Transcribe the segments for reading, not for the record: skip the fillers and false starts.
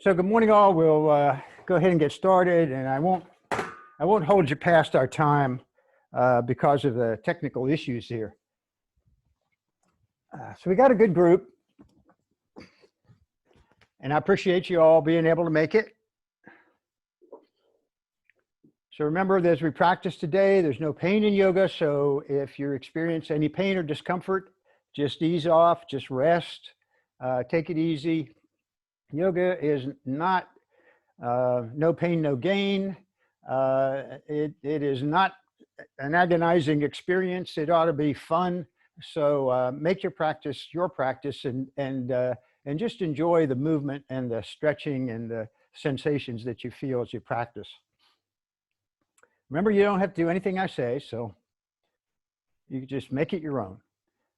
So good morning, all. We'll go ahead and get started, and I won't hold you past our time because of the technical issues here. So we got a good group, and I appreciate you all being able to make it. So remember, as we practice today, there's no pain in yoga. So if you experience any pain or discomfort, just ease off, just rest, take it easy. Yoga is not no pain, no gain. It is not an agonizing experience. It ought to be fun. So make your practice and just enjoy the movement and the stretching and the sensations that you feel as you practice. Remember, you don't have to do anything I say, so you can just make it your own.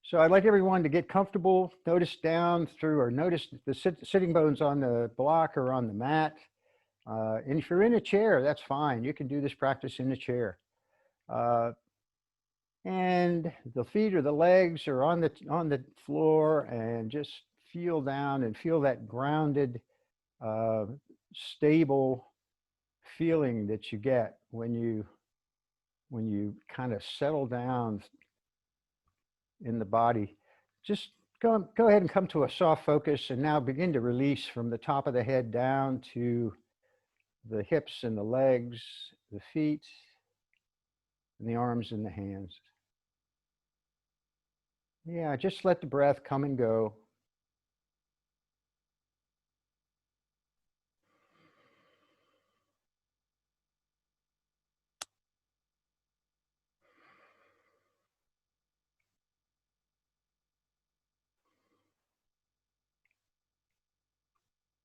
So I'd like everyone to get comfortable, notice down through, or notice the sitting bones on the block or on the mat. And if you're in a chair, that's fine. You can do this practice in a chair. And the feet or the legs are on the floor, and just feel down and feel that grounded, stable feeling that you get when you kind of settle down in the body. Just go ahead and come to a soft focus, and now begin to release from the top of the head down to the hips and the legs, the feet, and the arms and the hands. Yeah, just let the breath come and go.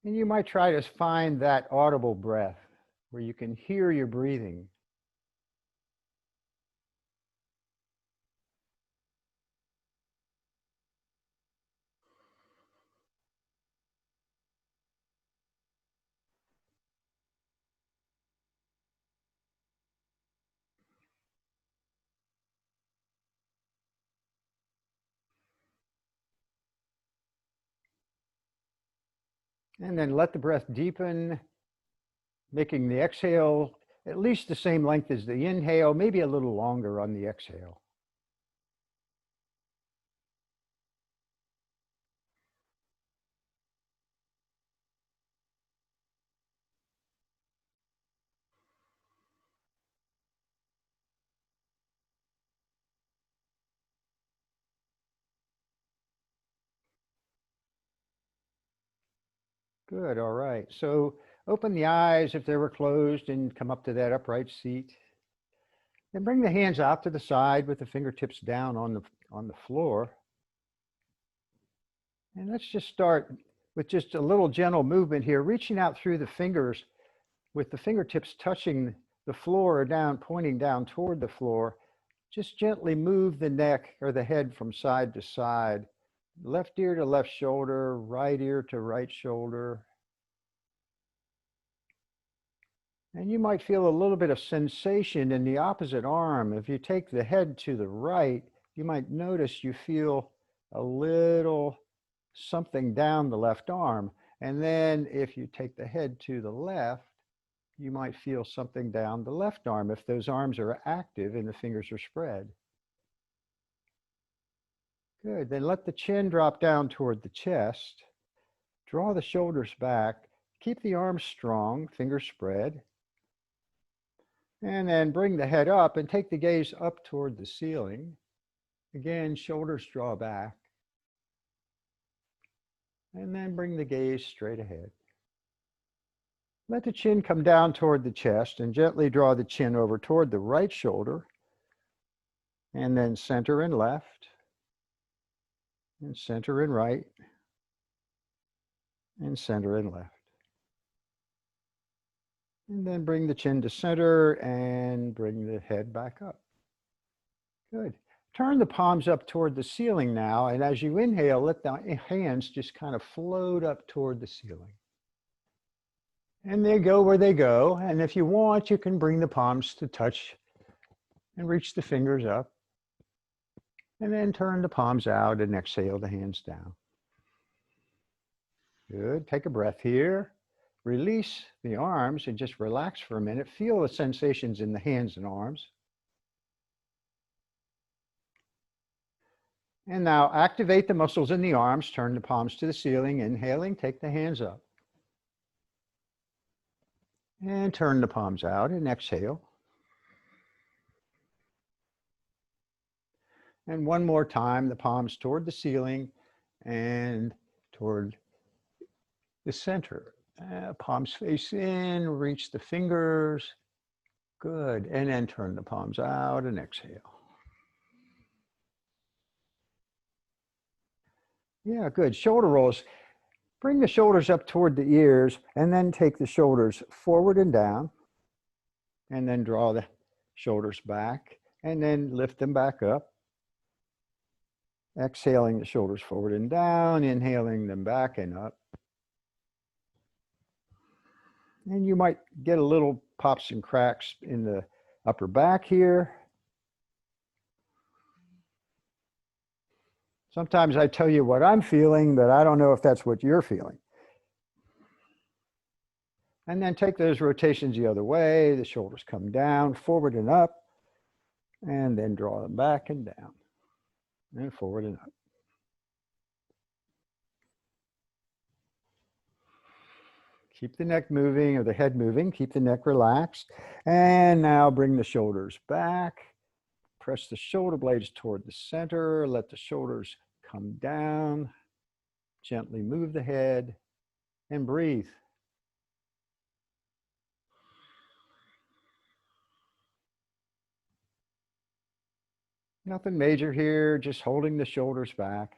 And you might try to find that audible breath where you can hear your breathing. And then let the breath deepen, making the exhale at least the same length as the inhale, maybe a little longer on the exhale. Good, all right. So open the eyes if they were closed and come up to that upright seat. And bring the hands out to the side with the fingertips down on the floor. And let's just start with just a little gentle movement here, reaching out through the fingers with the fingertips touching the floor or down, pointing down toward the floor. Just gently move the neck or the head from side to side, left ear to left shoulder, right ear to right shoulder. And you might feel a little bit of sensation in the opposite arm. If you take the head to the right, you might notice you feel a little something down the left arm. And then if you take the head to the left, you might feel something down the left arm if those arms are active and the fingers are spread. Good. Then let the chin drop down toward the chest. Draw the shoulders back. Keep the arms strong, fingers spread. And then bring the head up and take the gaze up toward the ceiling. Again, shoulders draw back. And then bring the gaze straight ahead. Let the chin come down toward the chest and gently draw the chin over toward the right shoulder. And then center and left. And center and right. And center and left. And then bring the chin to center and bring the head back up. Good. Turn the palms up toward the ceiling now, and as you inhale, let the hands just kind of float up toward the ceiling. And they go where they go, and if you want, you can bring the palms to touch and reach the fingers up. And then turn the palms out and exhale the hands down. Good. Take a breath here. release the arms and just relax for a minute. Feel the sensations in the hands and arms. And now activate the muscles in the arms. Turn the palms to the ceiling. Inhaling, take the hands up. And turn the palms out and exhale. And one more time, the palms toward the ceiling and toward the center. Palms face in, reach the fingers. Good. And then turn the palms out and exhale. Yeah, good. Shoulder rolls. Bring the shoulders up toward the ears and then take the shoulders forward and down. And then draw the shoulders back and then lift them back up. Exhaling the shoulders forward and down, inhaling them back and up. And you might get a little pops and cracks in the upper back here. Sometimes I tell you what I'm feeling, but I don't know if that's what you're feeling. And then take those rotations the other way. The shoulders come down, forward and up, and then draw them back and down, and forward and up. Keep the neck moving or the head moving. Keep the neck relaxed. And now bring the shoulders back. Press the shoulder blades toward the center. Let the shoulders come down. Gently move the head and breathe. Nothing major here, just holding the shoulders back.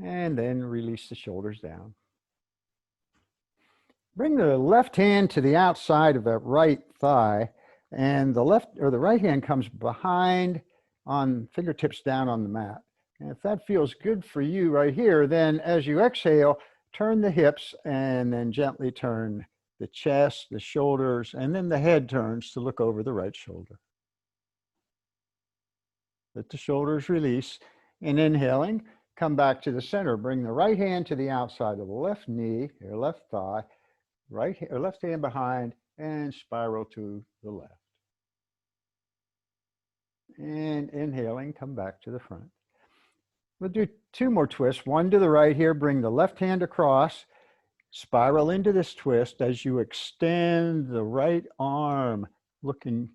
And then release the shoulders down. Bring the left hand to the outside of that right thigh, and the left or the right hand comes behind on fingertips down on the mat. And if that feels good for you right here, then as you exhale, turn the hips and then gently turn the chest, the shoulders, and then the head turns to look over the right shoulder. Let the shoulders release. And inhaling, come back to the center. Bring the right hand to the outside of the left knee or left thigh, right or left hand behind, and spiral to the left. And inhaling, come back to the front. We'll do two more twists. One to the right here. Bring the left hand across. Spiral into this twist as you extend the right arm, looking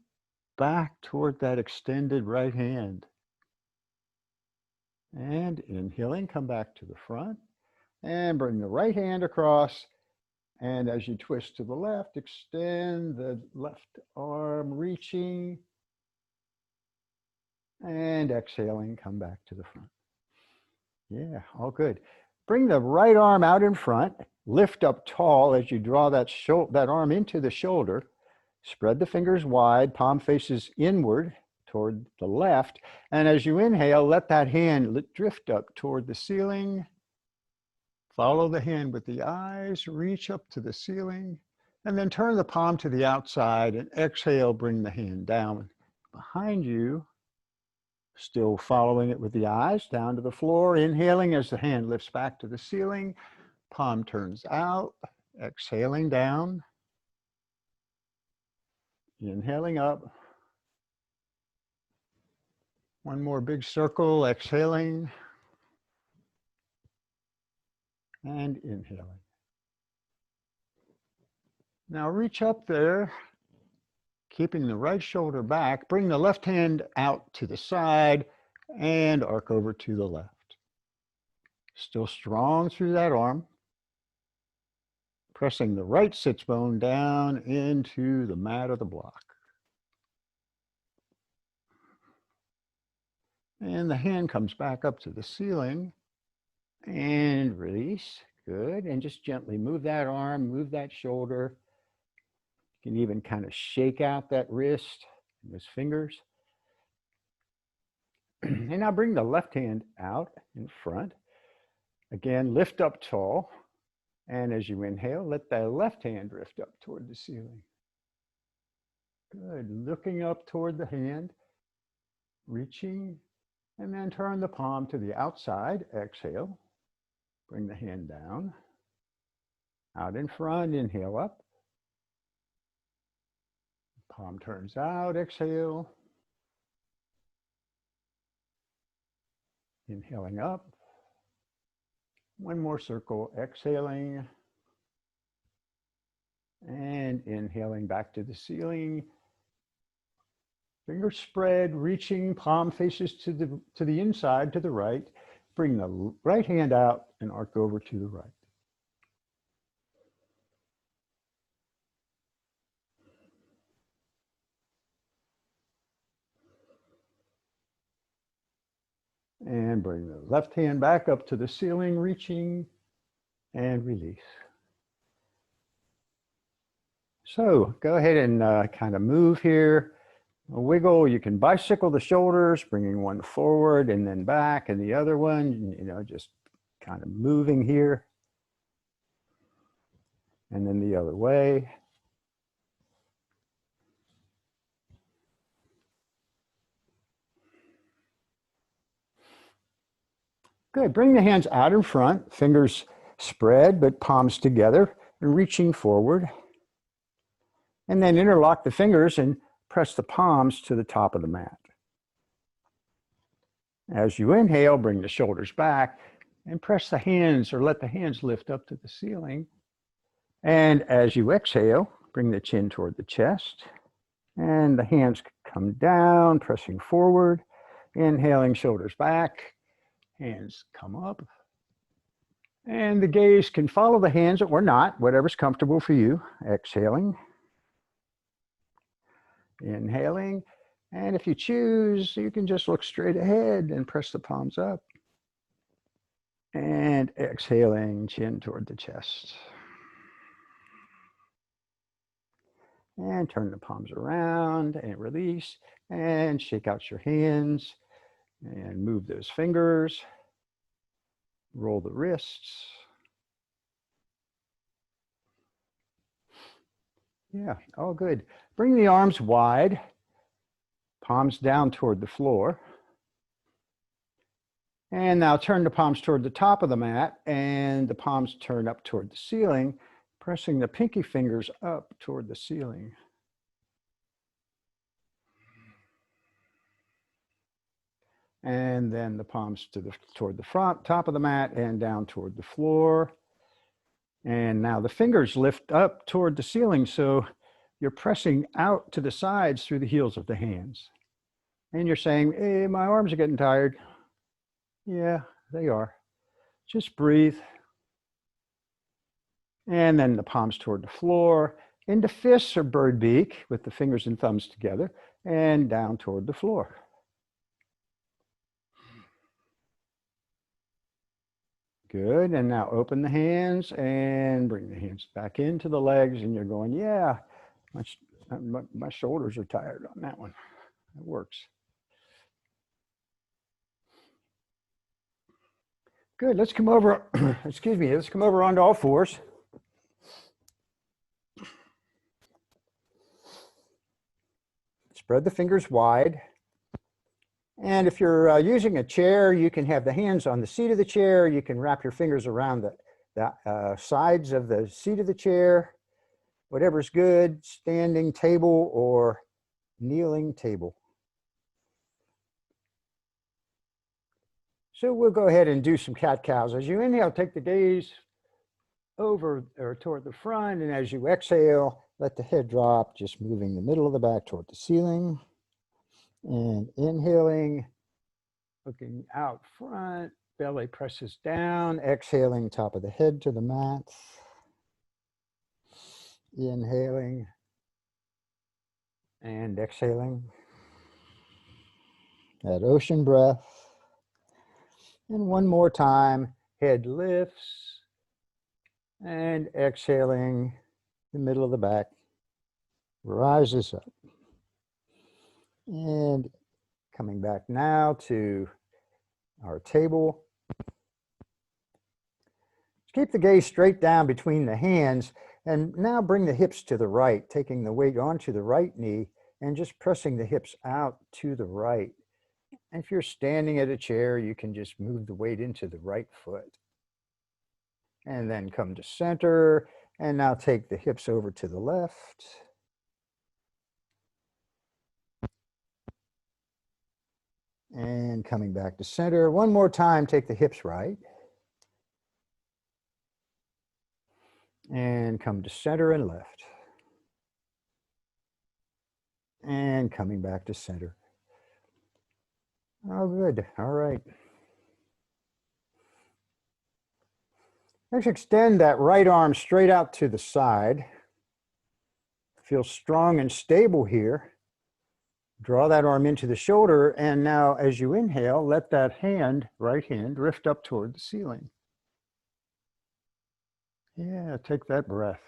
back toward that extended right hand. And inhaling, come back to the front and bring the right hand across. And as you twist to the left, extend the left arm, reaching. And exhaling, come back to the front. Yeah, all good. Bring the right arm out in front. Lift up tall as you draw that arm into the shoulder. Spread the fingers wide, palm faces inward toward the left. And as you inhale, let that hand drift up toward the ceiling. Follow the hand with the eyes, reach up to the ceiling, and then turn the palm to the outside and exhale, bring the hand down behind you. Still following it with the eyes down to the floor. Inhaling as the hand lifts back to the ceiling. Palm turns out, exhaling down. Inhaling up. One more big circle, exhaling. And inhaling. Now reach up there, keeping the right shoulder back. Bring the left hand out to the side and arc over to the left. Still strong through that arm. Pressing the right sits bone down into the mat of the block. And the hand comes back up to the ceiling and release. Good. And just gently move that arm, move that shoulder. You can even kind of shake out that wrist and those fingers. And now bring the left hand out in front. Again, lift up tall. And as you inhale, let that left hand drift up toward the ceiling. Good. Looking up toward the hand, reaching, and then turn the palm to the outside. Exhale. Bring the hand down. Out in front, inhale up. Palm turns out, exhale. Inhaling up. One more circle, exhaling. And inhaling back to the ceiling. Fingers spread, reaching, palm faces to the inside, to the right. Bring the right hand out and arc over to the right. And bring the left hand back up to the ceiling, reaching, and release. So go ahead and kind of move here. A wiggle, you can bicycle the shoulders, bringing one forward and then back, and the other one, just kind of moving here. And then the other way. Good, bring the hands out in front, fingers spread, but palms together, and reaching forward. And then interlock the fingers and press the palms to the top of the mat. As you inhale, bring the shoulders back and press the hands or let the hands lift up to the ceiling. And as you exhale, bring the chin toward the chest and the hands come down, pressing forward. Inhaling, shoulders back, hands come up. And the gaze can follow the hands or not, whatever's comfortable for you. Exhaling. Inhaling. And if you choose, you can just look straight ahead and press the palms up. And exhaling, chin toward the chest. And turn the palms around and release. And shake out your hands. And move those fingers. Roll the wrists. Yeah, all good. Bring the arms wide. Palms down toward the floor. And now turn the palms toward the top of the mat and the palms turn up toward the ceiling, pressing the pinky fingers up toward the ceiling. And then the palms toward the front, top of the mat and down toward the floor. And now the fingers lift up toward the ceiling, so you're pressing out to the sides through the heels of the hands. And you're saying, hey, my arms are getting tired. Yeah, they are. Just breathe. And then the palms toward the floor, into fists or bird beak with the fingers and thumbs together, and down toward the floor. Good, and now open the hands and bring the hands back into the legs, and you're going, yeah, my shoulders are tired on that one. It works. Good, let's come over, excuse me, let's come over onto all fours. Spread the fingers wide. And if you're using a chair, you can have the hands on the seat of the chair. You can wrap your fingers around the sides of the seat of the chair. Whatever's good, standing table or kneeling table. So we'll go ahead and do some cat-cows. As you inhale, take the gaze over or toward the front, and as you exhale, let the head drop, just moving the middle of the back toward the ceiling. And inhaling, looking out front, belly presses down, exhaling, top of the head to the mat. Inhaling and exhaling. That ocean breath. And one more time, head lifts and exhaling, the middle of the back rises up. And coming back now to our table. Keep the gaze straight down between the hands, and now bring the hips to the right, taking the weight onto the right knee and just pressing the hips out to the right. And if you're standing at a chair, you can just move the weight into the right foot. And then come to center And now take the hips over to the left. And coming back to center. One more time, take the hips right. And come to center and left. And coming back to center. Oh, good. All right. Let's extend that right arm straight out to the side. Feel strong and stable here. Draw that arm into the shoulder, and now as you inhale, let that hand, right hand, drift up toward the ceiling. Yeah, take that breath.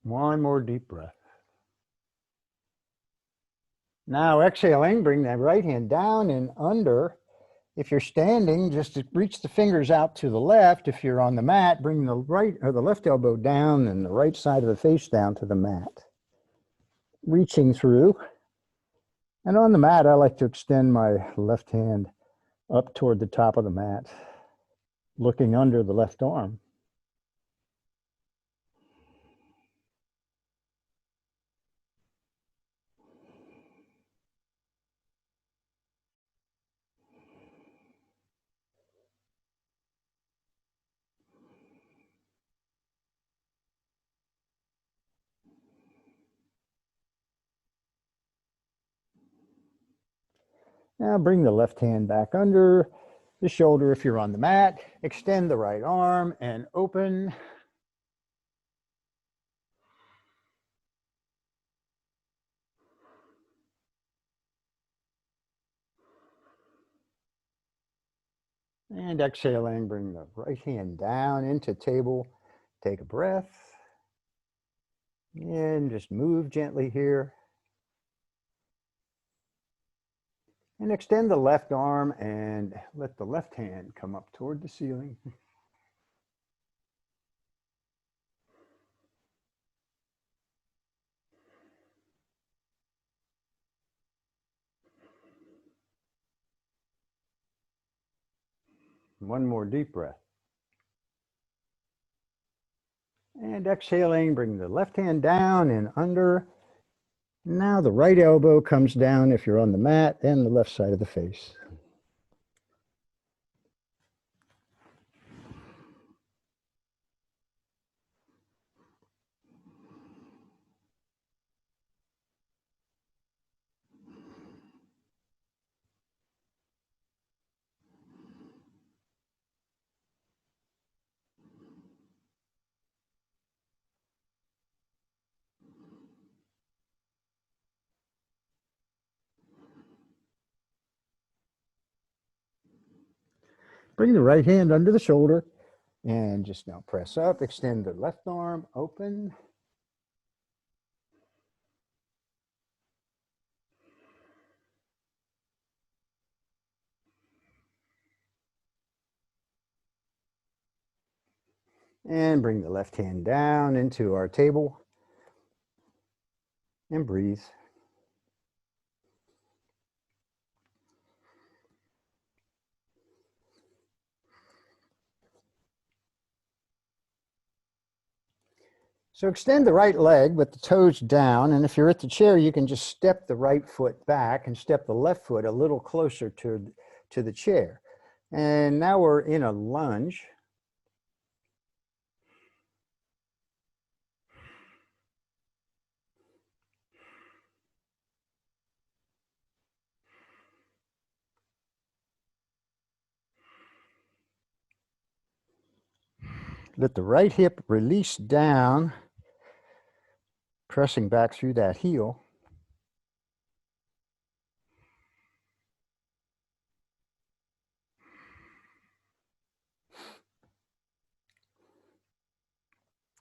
One more deep breath. Now exhaling, bring that right hand down and under. If you're standing, just reach the fingers out to the left. If you're on the mat, bring the right or the left elbow down and the right side of the face down to the mat. Reaching through. And on the mat, I like to extend my left hand up toward the top of the mat, looking under the left arm. Now bring the left hand back under the shoulder if you're on the mat. Extend the right arm and open. And exhaling, bring the right hand down into table. Take a breath. And just move gently here. And extend the left arm and let the left hand come up toward the ceiling. One more deep breath. And exhaling, bring the left hand down and under. Now the right elbow comes down if you're on the mat and the left side of the face. Bring the right hand under the shoulder and just now press up, extend the left arm, open. And bring the left hand down into our table and breathe. So extend the right leg with the toes down, and if you're at the chair, you can just step the right foot back and step the left foot a little closer to the chair. And now we're in a lunge. Let the right hip release down, pressing back through that heel.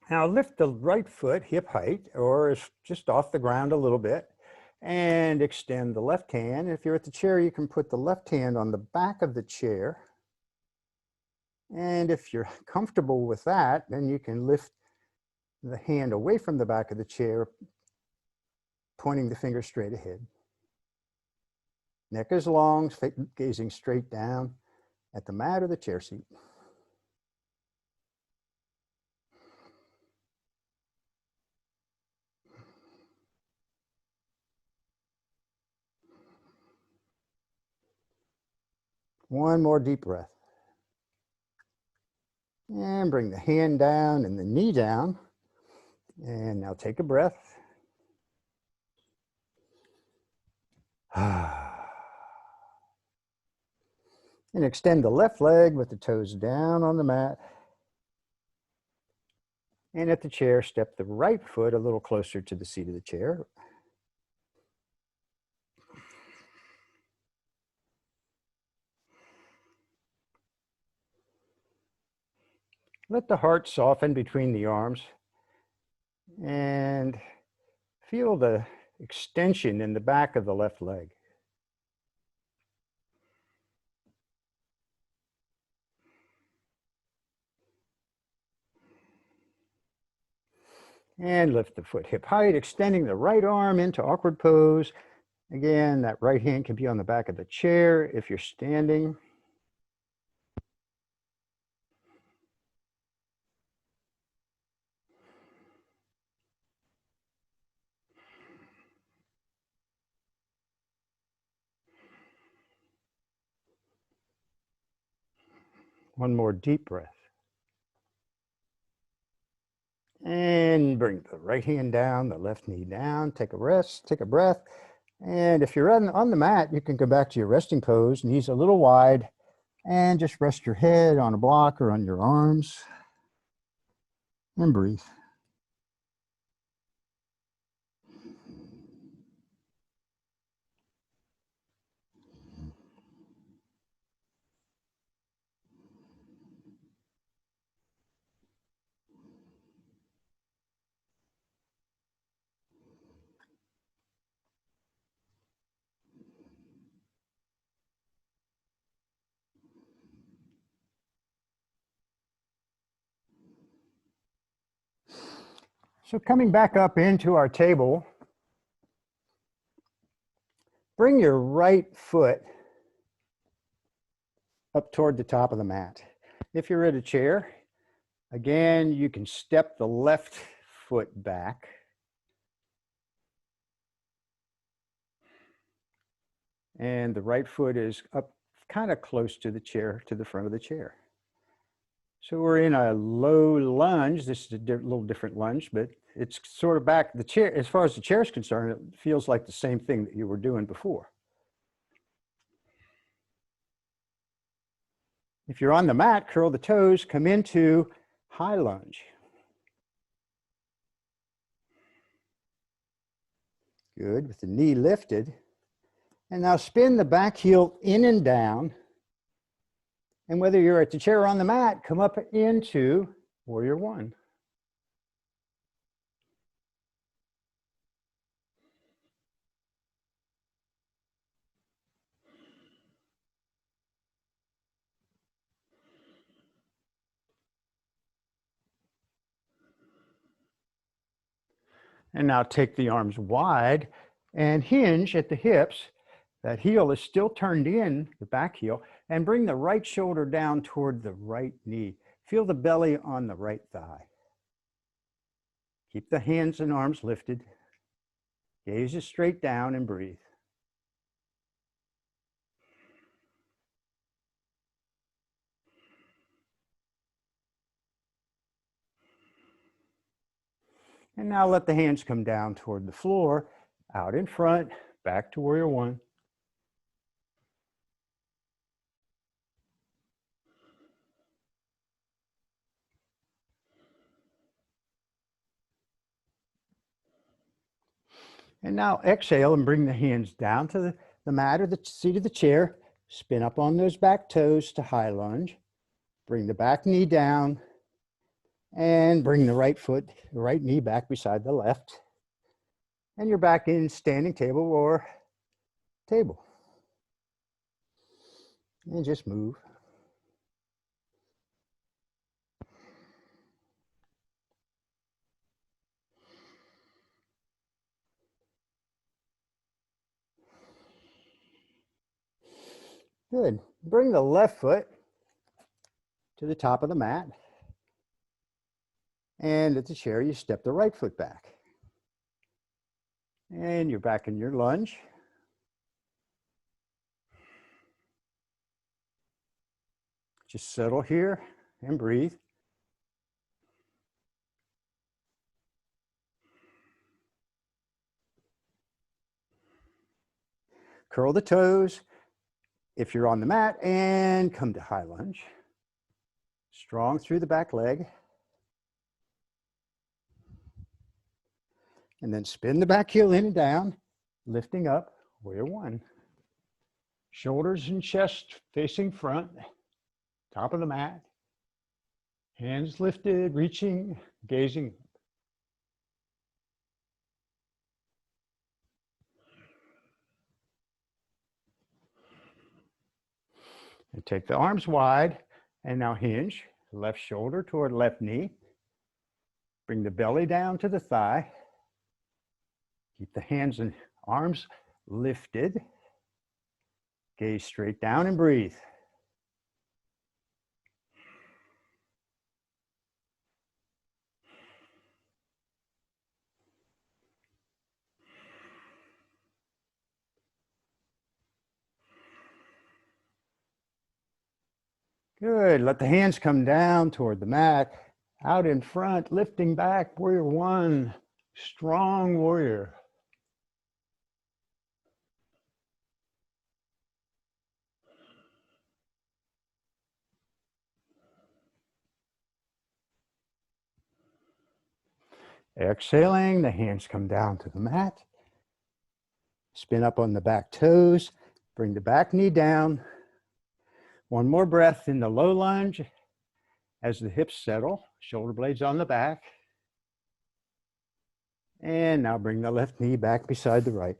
Now lift the right foot hip height or just off the ground a little bit and extend the left hand. If you're at the chair, you can put the left hand on the back of the chair. And if you're comfortable with that, then you can lift the hand away from the back of the chair, pointing the finger straight ahead. Neck is long, gazing straight down at the mat or the chair seat. One more deep breath. And bring the hand down and the knee down. And now take a breath. And extend the left leg with the toes down on the mat. And at the chair, step the right foot a little closer to the seat of the chair. Let the heart soften between the arms and feel the extension in the back of the left leg. And lift the foot hip height, extending the right arm into awkward pose. Again, that right hand can be on the back of the chair if you're standing. One more deep breath. And bring the right hand down, the left knee down. Take a rest, take a breath. And if you're on the mat, you can go back to your resting pose, knees a little wide, and just rest your head on a block or on your arms. And breathe. So coming back up into our table, bring your right foot up toward the top of the mat. If you're at a chair, again, you can step the left foot back. And the right foot is up kind of close to the chair, to the front of the chair. So we're in a low lunge. This is a little different lunge, but it's sort of back. The chair, as far as the chair is concerned, it feels like the same thing that you were doing before. If you're on the mat, curl the toes, come into high lunge. Good, with the knee lifted. And now spin the back heel in and down. And whether you're at the chair or on the mat, come up into Warrior One. And now take the arms wide and hinge at the hips. That heel is still turned in, the back heel, and bring the right shoulder down toward the right knee. Feel the belly on the right thigh. Keep the hands and arms lifted. Gaze is straight down and breathe. And now let the hands come down toward the floor, out in front, back to Warrior One. And now exhale and bring the hands down to the mat or the seat of the chair. Spin up on those back toes to high lunge. Bring the back knee down and bring the right foot, the right knee back beside the left. And you're back in standing table or table. And just move. Good. Bring the left foot to the top of the mat. And at the chair, you step the right foot back. And you're back in your lunge. Just settle here and breathe. Curl the toes if you're on the mat and come to high lunge. Strong through the back leg. And then spin the back heel in and down, lifting up, warrior one. Shoulders and chest facing front, top of the mat. Hands lifted, reaching, gazing. And take the arms wide and now hinge, left shoulder toward left knee. Bring the belly down to the thigh. Keep the hands and arms lifted. Gaze straight down and breathe. Good. Let the hands come down toward the mat. Out in front, lifting back, warrior one. Strong warrior. Exhaling, the hands come down to the mat. Spin up on the back toes. Bring the back knee down. One more breath in the low lunge as the hips settle, shoulder blades on the back. And now bring the left knee back beside the right.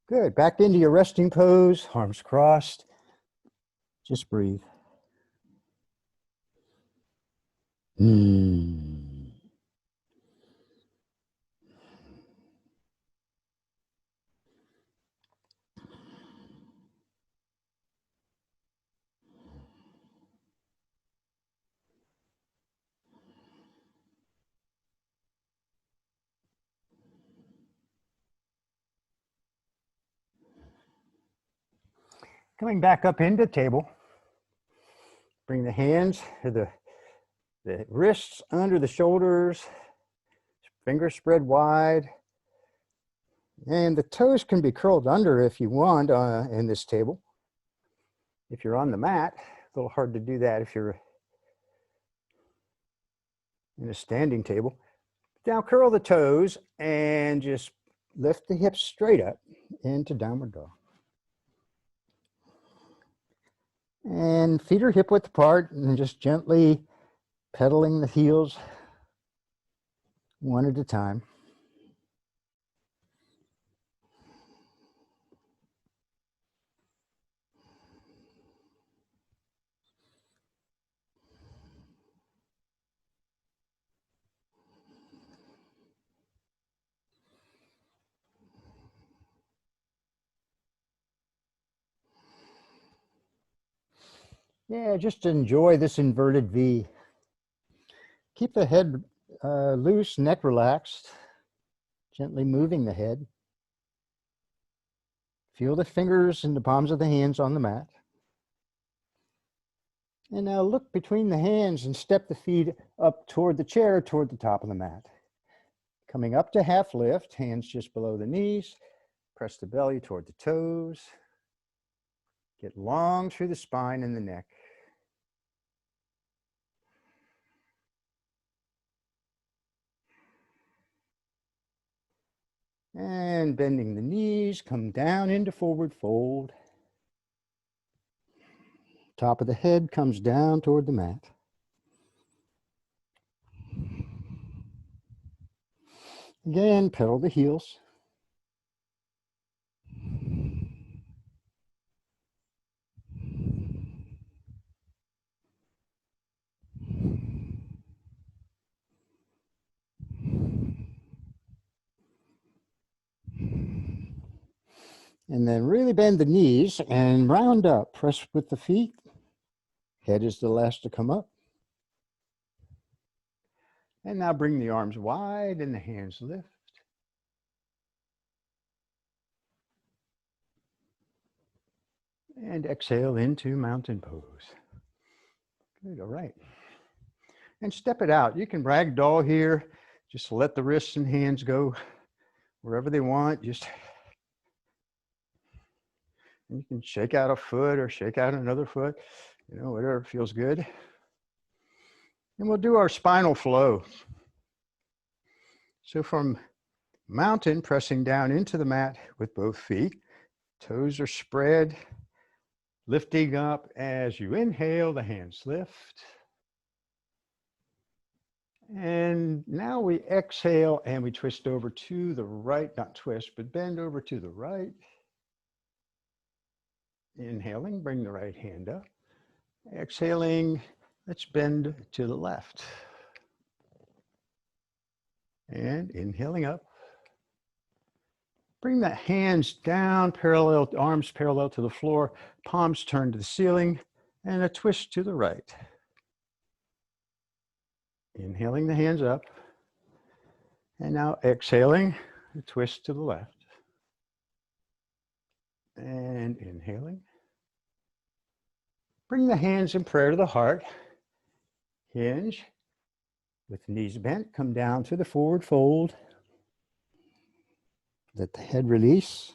Good. Back into your resting pose, arms crossed. Just breathe. Coming back up into table. Bring the hands to the wrists under the shoulders. Fingers spread wide. And the toes can be curled under if you want in this table. If you're on the mat, a little hard to do that if you're in a standing table. Now curl the toes and just lift the hips straight up into downward dog. And feet are hip width apart and just gently pedaling the heels one at a time. Yeah, just enjoy this inverted V. Keep the head loose, neck relaxed, gently moving the head. Feel the fingers and the palms of the hands on the mat. And now look between the hands and step the feet up toward the chair, toward the top of the mat. Coming up to half lift, hands just below the knees. Press the belly toward the toes. Get long through the spine and the neck. And bending the knees, come down into forward fold. Top of the head comes down toward the mat. Again, pedal the heels. And then really bend the knees and round up. Press with the feet. Head is the last to come up. And now bring the arms wide and the hands lift. And exhale into mountain pose. Good, all right. And step it out. You can ragdoll here. Just let the wrists and hands go wherever they want. Just, you can shake out a foot or shake out another foot, whatever feels good. And we'll do our spinal flow. So from mountain, pressing down into the mat with both feet, toes are spread, lifting up as you inhale, the hands lift. And now we exhale and we twist over to the right, not twist, but bend over to the right. Inhaling, bring the right hand up. Exhaling, let's bend to the left. And inhaling up. Bring the hands down, arms parallel to the floor, palms turn to the ceiling, and a twist to the right. Inhaling the hands up. And now exhaling, a twist to the left. And inhaling. Bring the hands in prayer to the heart. Hinge. With the knees bent, come down to the forward fold. Let the head release.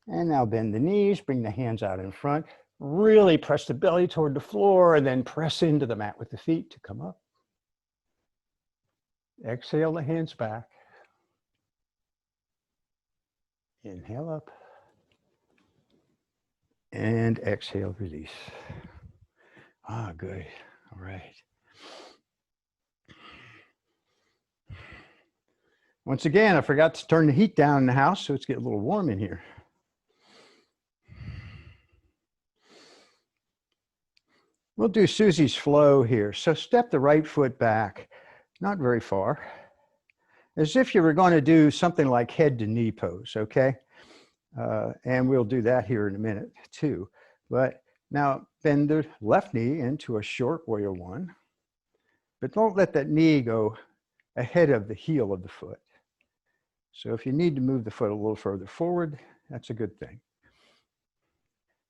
And now bend the knees, bring the hands out in front. Really press the belly toward the floor and then press into the mat with the feet to come up. Exhale the hands back. Inhale up. And exhale, release. Ah, good. All right. Once again, I forgot to turn the heat down in the house, so it's getting a little warm in here. We'll do Susie's flow here. So step the right foot back, not very far, as if you were going to do something like head to knee pose, okay? And we'll do that here in a minute too. But now bend the left knee into a short warrior one, but don't let that knee go ahead of the heel of the foot. So if you need to move the foot a little further forward, that's a good thing.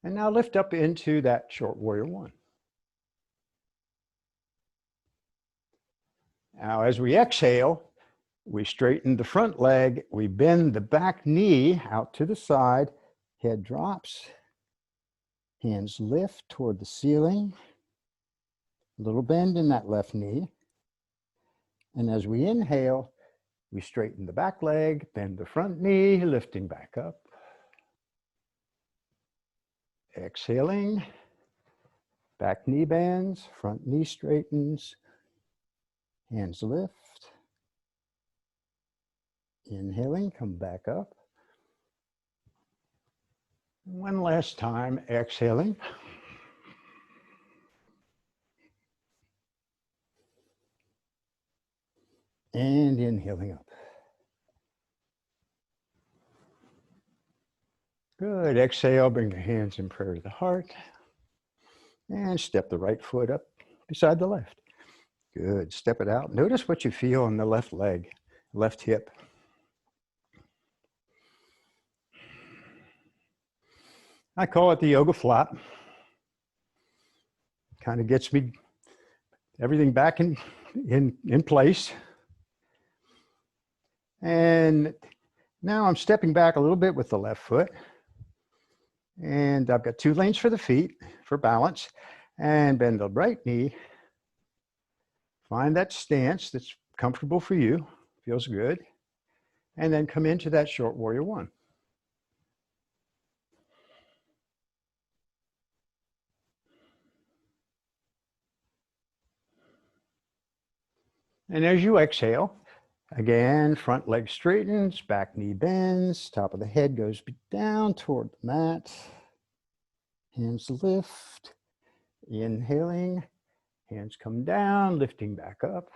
And now lift up into that short warrior one. Now as we exhale, we straighten the front leg, we bend the back knee out to the side, head drops, hands lift toward the ceiling, a little bend in that left knee. And as we inhale, we straighten the back leg, bend the front knee, lifting back up. Exhaling, back knee bends, front knee straightens, hands lift. Inhaling, come back up. One last time, exhaling. And inhaling up. Good, exhale, bring the hands in prayer to the heart. And step the right foot up beside the left. Good, step it out. Notice what you feel in the left leg, left hip. I call it the yoga flop. Kind of gets me everything back in place. And now I'm stepping back a little bit with the left foot. And I've got 2 lanes for the feet for balance. And bend the right knee. Find that stance that's comfortable for you, feels good. And then come into that short warrior one. And as you exhale, again, front leg straightens, back knee bends, top of the head goes down toward the mat. Hands lift, inhaling, hands come down, lifting back up.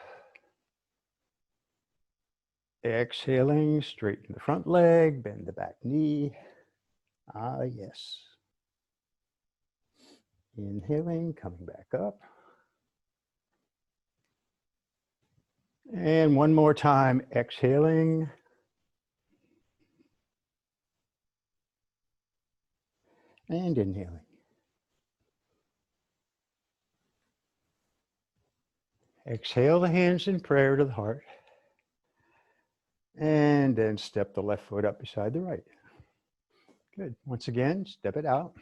Exhaling, straighten the front leg, bend the back knee. Ah, yes. Inhaling, coming back up. And one more time, exhaling. And inhaling. Exhale the hands in prayer to the heart. And then step the left foot up beside the right. Good. Once again, step it out.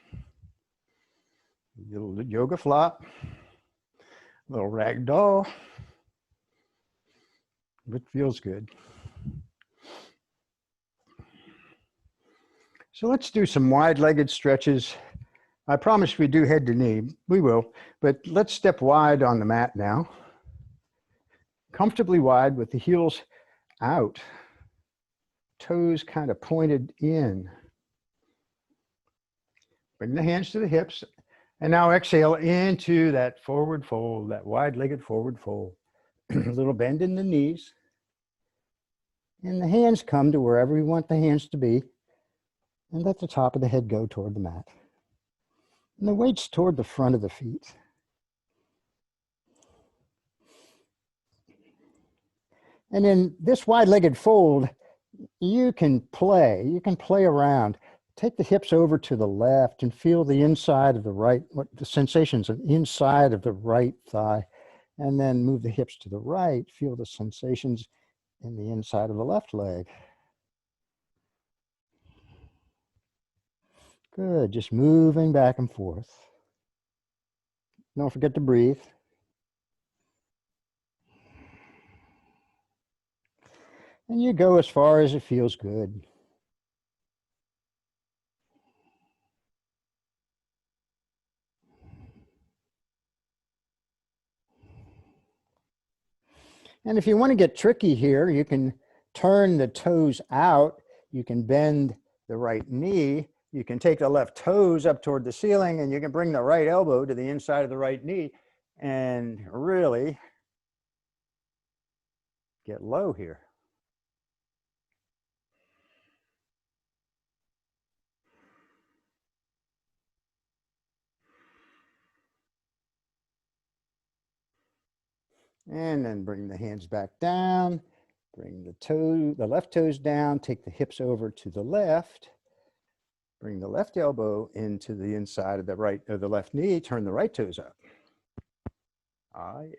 Little yoga flop. Little rag doll. It feels good. So let's do some wide-legged stretches. I promised we do head to knee. We will, but let's step wide on the mat now. Comfortably wide with the heels out. Toes kind of pointed in. Bring the hands to the hips. And now exhale into that forward fold, that wide-legged forward fold. A little bend in the knees. And the hands come to wherever you want the hands to be. And let the top of the head go toward the mat. And the weight's toward the front of the feet. And in this wide-legged fold, you can play around. Take the hips over to the left and feel the inside of the right, what the sensations of inside of the right thigh. And then move the hips to the right, feel the sensations in the inside of the left leg. Good, just moving back and forth. Don't forget to breathe. And you go as far as it feels good. And if you want to get tricky here, you can turn the toes out. You can bend the right knee. You can take the left toes up toward the ceiling, and you can bring the right elbow to the inside of the right knee and really get low here. And then bring the hands back down. Bring the left toes down. Take the hips over to the left. Bring the left elbow into the inside of the left knee. Turn the right toes up. Ah, yeah.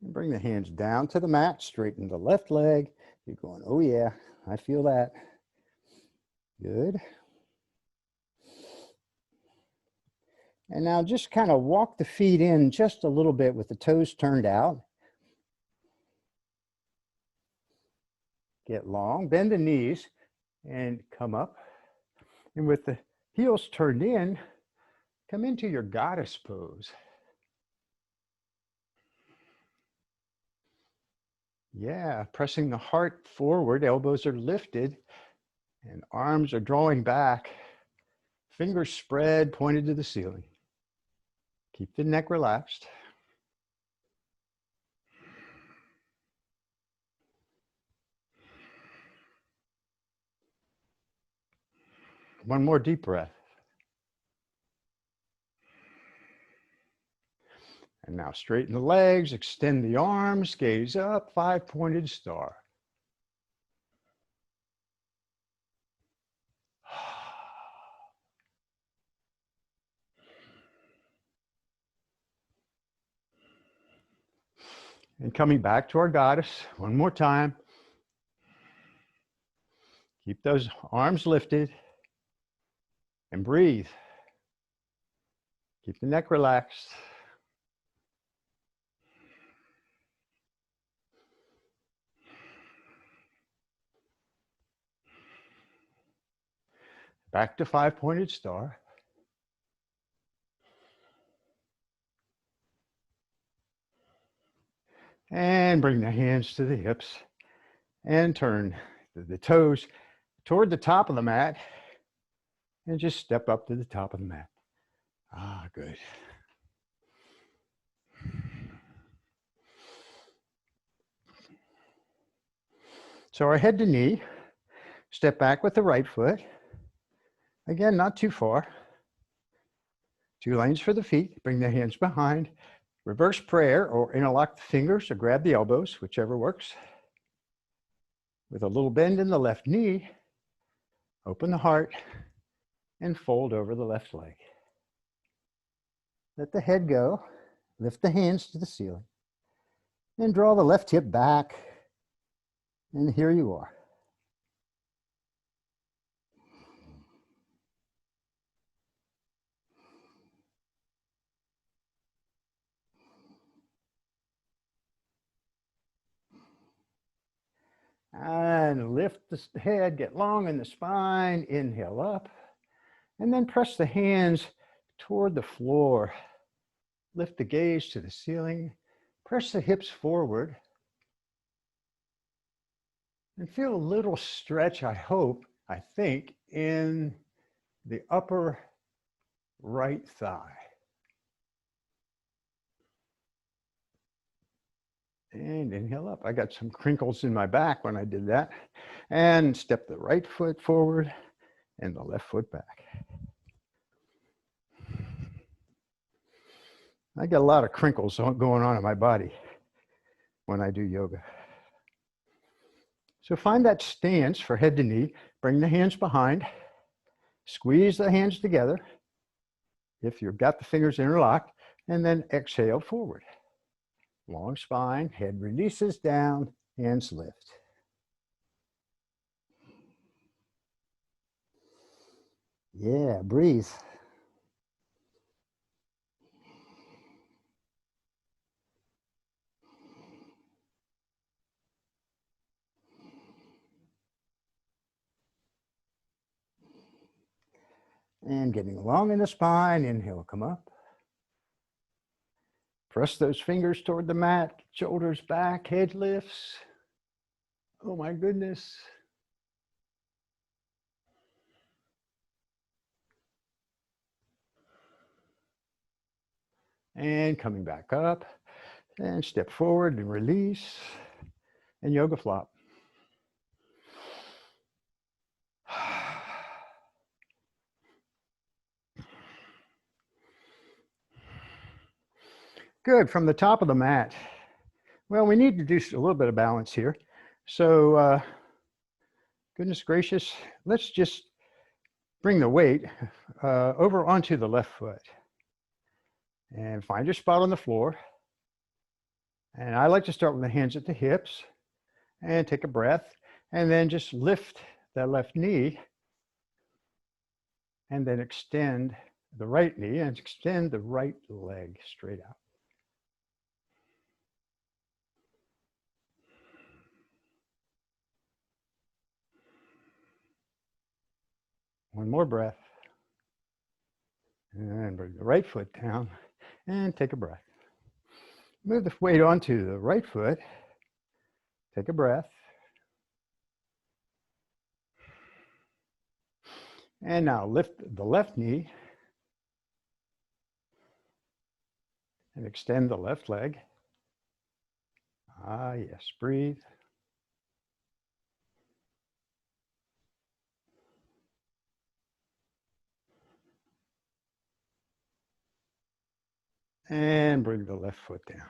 And bring the hands down to the mat. Straighten the left leg. You're going, oh yeah, I feel that. Good. And now just kind of walk the feet in just a little bit with the toes turned out. Get long, bend the knees and come up. And with the heels turned in, come into your goddess pose. Yeah, pressing the heart forward, elbows are lifted and arms are drawing back. Fingers spread, pointed to the ceiling. Keep the neck relaxed. One more deep breath. And now straighten the legs, extend the arms, gaze up, five-pointed star. And coming back to our goddess, one more time. Keep those arms lifted and breathe. Keep the neck relaxed. Back to five-pointed star. And bring the hands to the hips And turn the toes toward the top of the mat and just step up to the top of the mat. Ah, good. So our head to knee, step back with the right foot. Again, not too far. 2 lanes for the feet, bring the hands behind. Reverse prayer or interlock the fingers or grab the elbows, whichever works. With a little bend in the left knee, open the heart and fold over the left leg. Let the head go, lift the hands to the ceiling, and draw the left hip back, and here you are. And lift the head, get long in the spine, inhale up, and then press the hands toward the floor. Lift the gaze to the ceiling, press the hips forward, and feel a little stretch, I think, in the upper right thigh. And inhale up. I got some crinkles in my back when I did that. And step the right foot forward and the left foot back. I get a lot of crinkles going on in my body when I do yoga. So find that stance for head to knee. Bring the hands behind. Squeeze the hands together if you've got the fingers interlocked, and then exhale forward. Long spine, head releases down, hands lift. Yeah, breathe. And getting long in the spine, inhale, come up. Press those fingers toward the mat, shoulders back, head lifts. Oh my goodness. And coming back up, and step forward and release, and yoga flop. Good, from the top of the mat. Well, we need to do a little bit of balance here. So, goodness gracious, let's just bring the weight over onto the left foot. And find your spot on the floor. And I like to start with the hands at the hips and take a breath. And then just lift that left knee. And then extend the right knee and extend the right leg straight out. One more breath. And bring the right foot down and take a breath. Move the weight onto the right foot. Take a breath. And now lift the left knee and extend the left leg. Ah, yes, breathe. And bring the left foot down.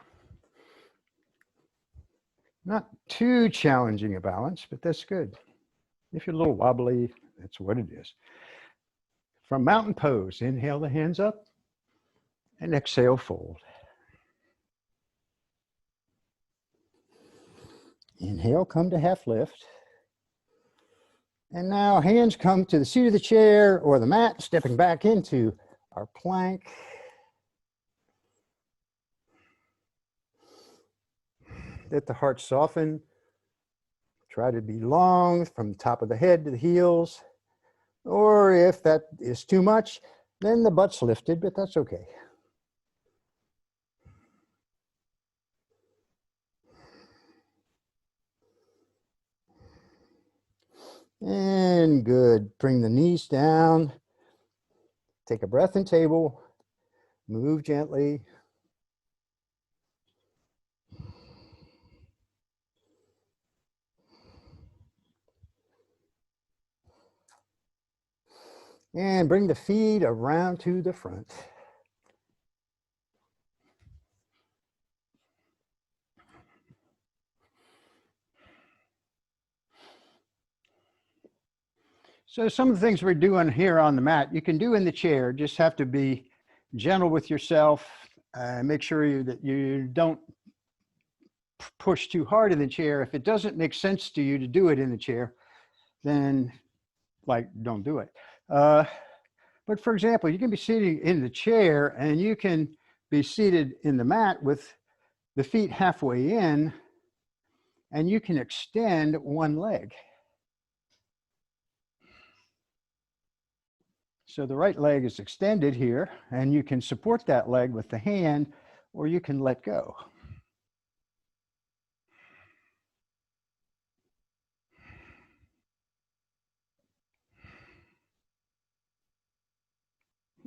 Not too challenging a balance, but that's good. If you're a little wobbly, that's what it is. From mountain pose, inhale the hands up and exhale, fold. Inhale, come to half lift. And now hands come to the seat of the chair or the mat, stepping back into our plank. Let the heart soften. Try to be long from the top of the head to the heels. Or if that is too much, then the butt's lifted, but that's okay. And good. Bring the knees down. Take a breath in table. Move gently. And bring the feet around to the front. So some of the things we're doing here on the mat, you can do in the chair. Just have to be gentle with yourself. Make sure that you don't push too hard in the chair. If it doesn't make sense to you to do it in the chair, then don't do it. But for example, you can be sitting in the chair and you can be seated in the mat with the feet halfway in, and you can extend one leg. So the right leg is extended here, and you can support that leg with the hand, or you can let go.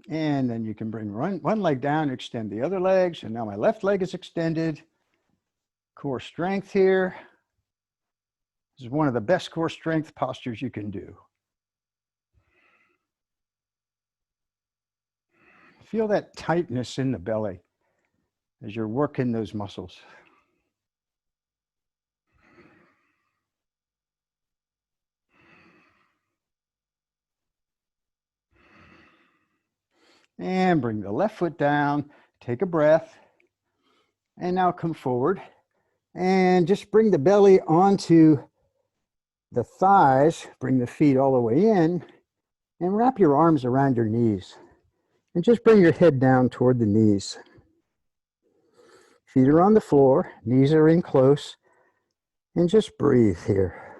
And then you can bring one leg down, extend the other leg. So now my left leg is extended. Core strength here. This is one of the best core strength postures you can do. Feel that tightness in the belly as you're working those muscles. And bring the left foot down, take a breath, and now come forward. And just bring the belly onto the thighs, bring the feet all the way in, and wrap your arms around your knees. And just bring your head down toward the knees. Feet are on the floor, knees are in close, and just breathe here.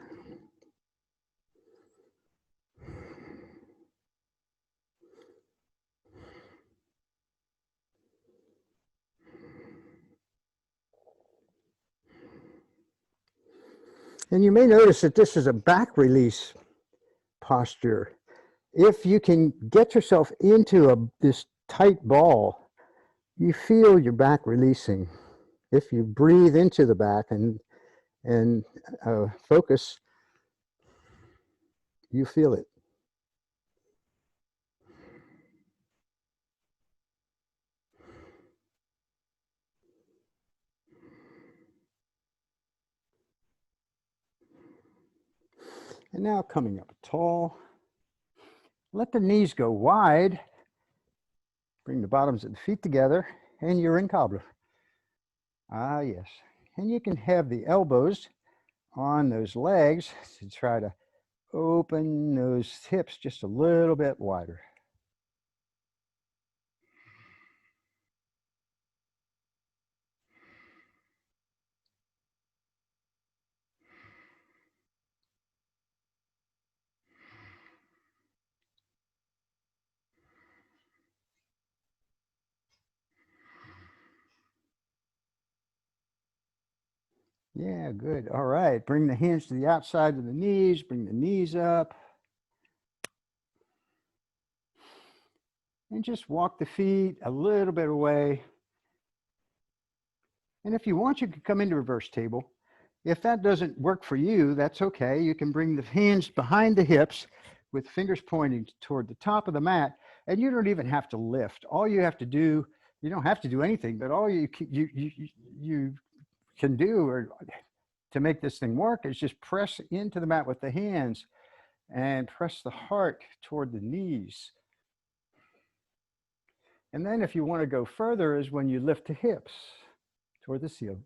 And you may notice that this is a back release posture. If you can get yourself into this tight ball, you feel your back releasing. If you breathe into the back and focus, you feel it. And now coming up tall, let the knees go wide. Bring the bottoms of the feet together, and you're in cobbler. Ah, yes. And you can have the elbows on those legs to try to open those hips just a little bit wider. Yeah, good. All right. Bring the hands to the outside of the knees. Bring the knees up. And just walk the feet a little bit away. And if you want, you can come into reverse table. If that doesn't work for you, that's okay. You can bring the hands behind the hips with fingers pointing toward the top of the mat, and you don't even have to lift. All you have to do, you don't have to do anything, but all you can do to make this thing work is just press into the mat with the hands and press the heart toward the knees. And then if you want to go further is when you lift the hips toward the ceiling.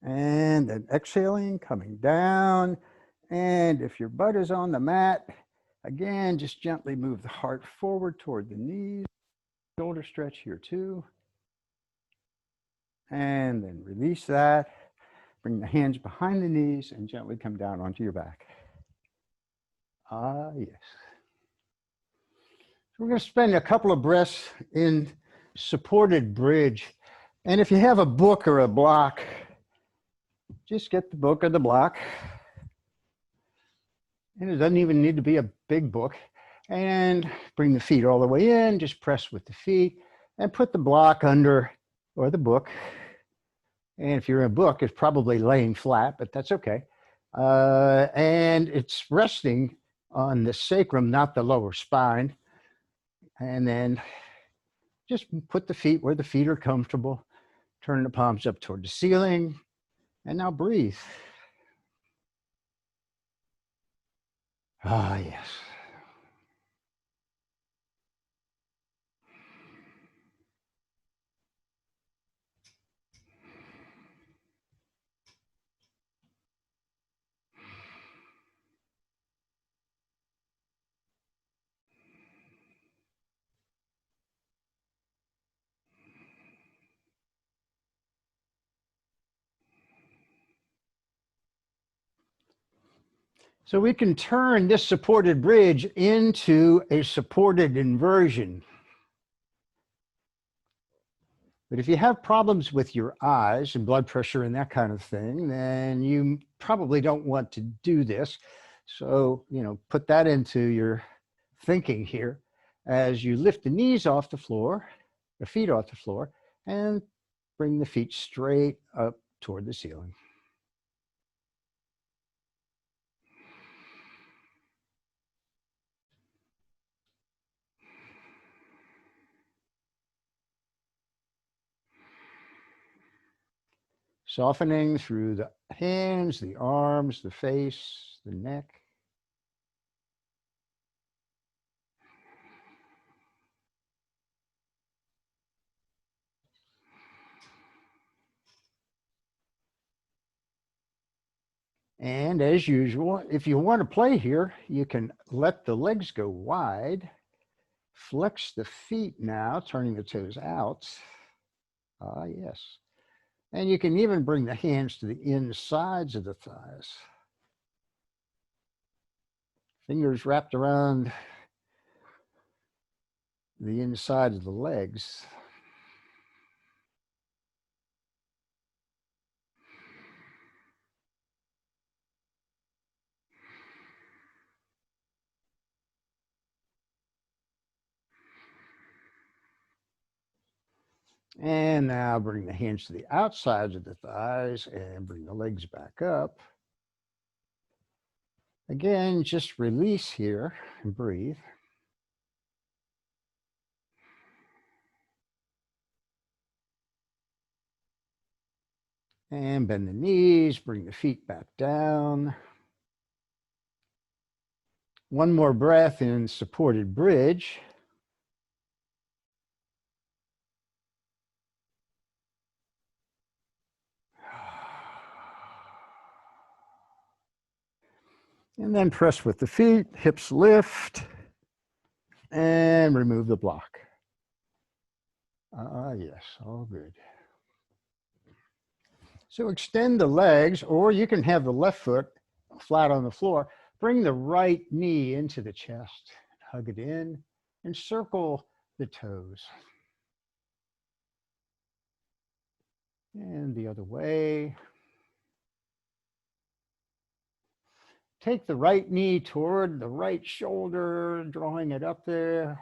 And then exhaling, coming down. And if your butt is on the mat, again, just gently move the heart forward toward the knees. Shoulder stretch here too. And then release that. Bring the hands behind the knees and gently come down onto your back. Ah, yes. So we're going to spend a couple of breaths in supported bridge. And if you have a book or a block, just get the book or the block. And it doesn't even need to be a big book. And bring the feet all the way in, just press with the feet and put the block under or the book. And if you're in a book, it's probably laying flat, but that's okay. And it's resting on the sacrum, not the lower spine. And then just put the feet where the feet are comfortable. Turn the palms up toward the ceiling. And now breathe. Ah, yes. So we can turn this supported bridge into a supported inversion. But if you have problems with your eyes and blood pressure and that kind of thing, then you probably don't want to do this. So, put that into your thinking here as you lift the knees off the floor, the feet off the floor, and bring the feet straight up toward the ceiling. Softening through the hands, the arms, the face, the neck. And as usual, if you want to play here, you can let the legs go wide. Flex the feet now, turning the toes out. Ah, yes. And you can even bring the hands to the insides of the thighs. Fingers wrapped around the inside of the legs. And now bring the hands to the outsides of the thighs and bring the legs back up. Again, just release here and breathe. And bend the knees, bring the feet back down. One more breath in supported bridge. And then press with the feet, hips lift, and remove the block. Ah, yes, all good. So extend the legs, or you can have the left foot flat on the floor. Bring the right knee into the chest, hug it in, and circle the toes. And the other way. Take the right knee toward the right shoulder, drawing it up there.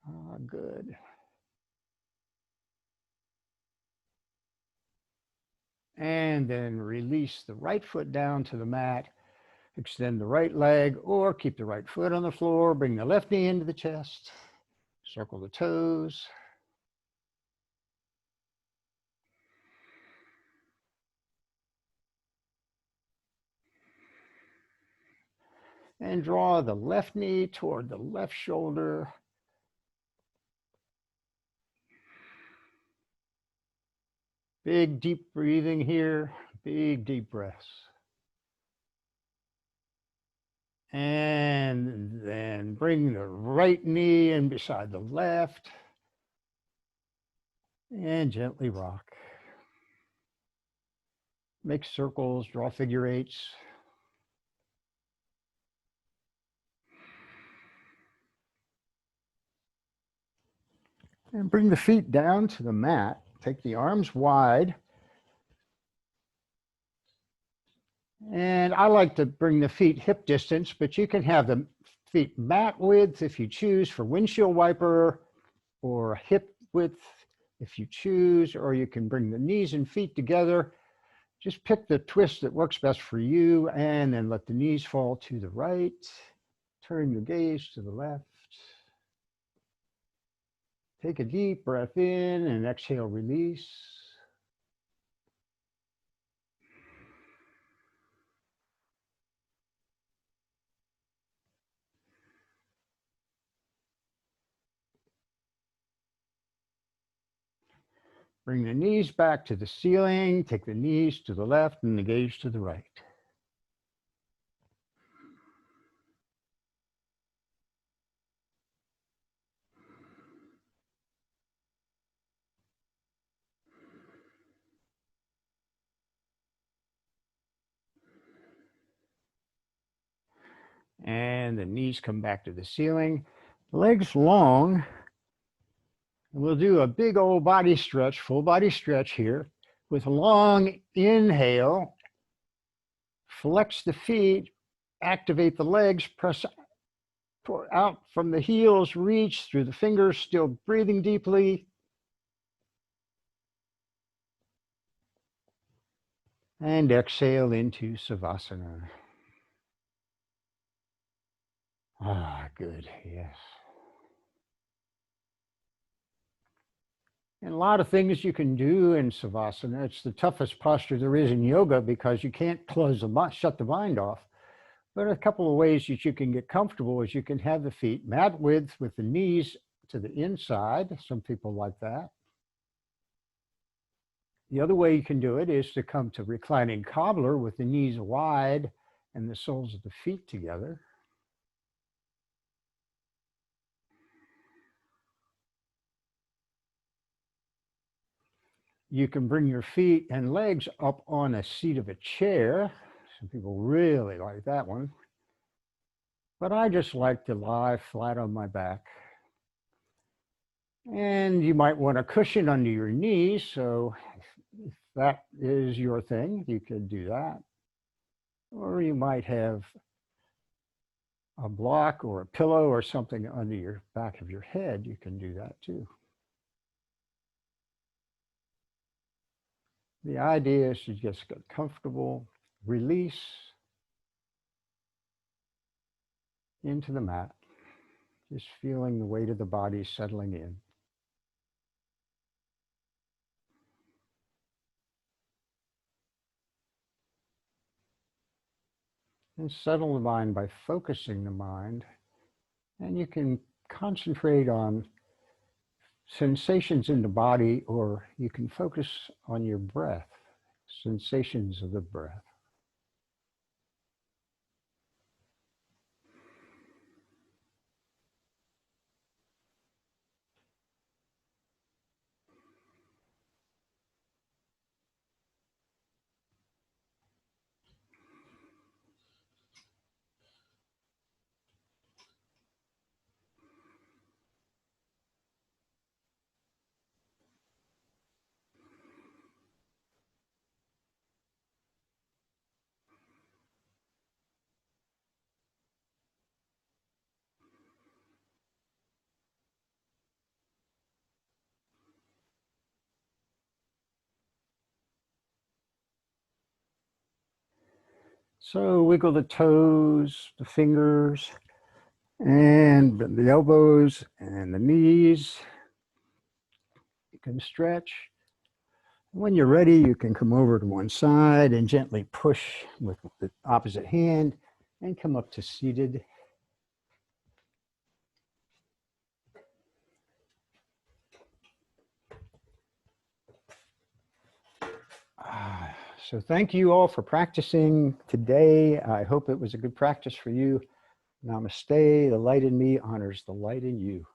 Ah, good. And then release the right foot down to the mat. Extend the right leg or keep the right foot on the floor. Bring the left knee into the chest. Circle the toes. And draw the left knee toward the left shoulder. Big, deep breathing here. Big, deep breaths. And then bring the right knee in beside the left. And gently rock. Make circles, draw figure eights. And bring the feet down to the mat. Take the arms wide. And I like to bring the feet hip distance, but you can have the feet mat width if you choose for windshield wiper, or hip width if you choose, or you can bring the knees and feet together. Just pick the twist that works best for you, and then let the knees fall to the right. Turn your gaze to the left. Take a deep breath in and exhale, release. Bring the knees back to the ceiling. Take the knees to the left and the gaze to the right. And the knees come back to the ceiling. Legs long. And we'll do a big old body stretch, full body stretch here. With a long inhale, flex the feet, activate the legs, press out from the heels, reach through the fingers, still breathing deeply. And exhale into Savasana. Ah, good, yes. And a lot of things you can do in Savasana. It's the toughest posture there is in yoga because you can't shut the mind off. But a couple of ways that you can get comfortable is you can have the feet mat width with the knees to the inside. Some people like that. The other way you can do it is to come to reclining cobbler with the knees wide and the soles of the feet together. You can bring your feet and legs up on a seat of a chair. Some people really like that one. But I just like to lie flat on my back. And you might want a cushion under your knees. So if that is your thing, you could do that. Or you might have a block or a pillow or something under your back of your head. You can do that too. The idea is to just get comfortable, release into the mat, just feeling the weight of the body settling in. And settle the mind by focusing the mind. And you can concentrate on sensations in the body, or you can focus on your breath, sensations of the breath. So wiggle the toes, the fingers, and the elbows and the knees. You can stretch. When you're ready, you can come over to one side and gently push with the opposite hand and come up to seated. So thank you all for practicing today. I hope it was a good practice for you. Namaste. The light in me honors the light in you.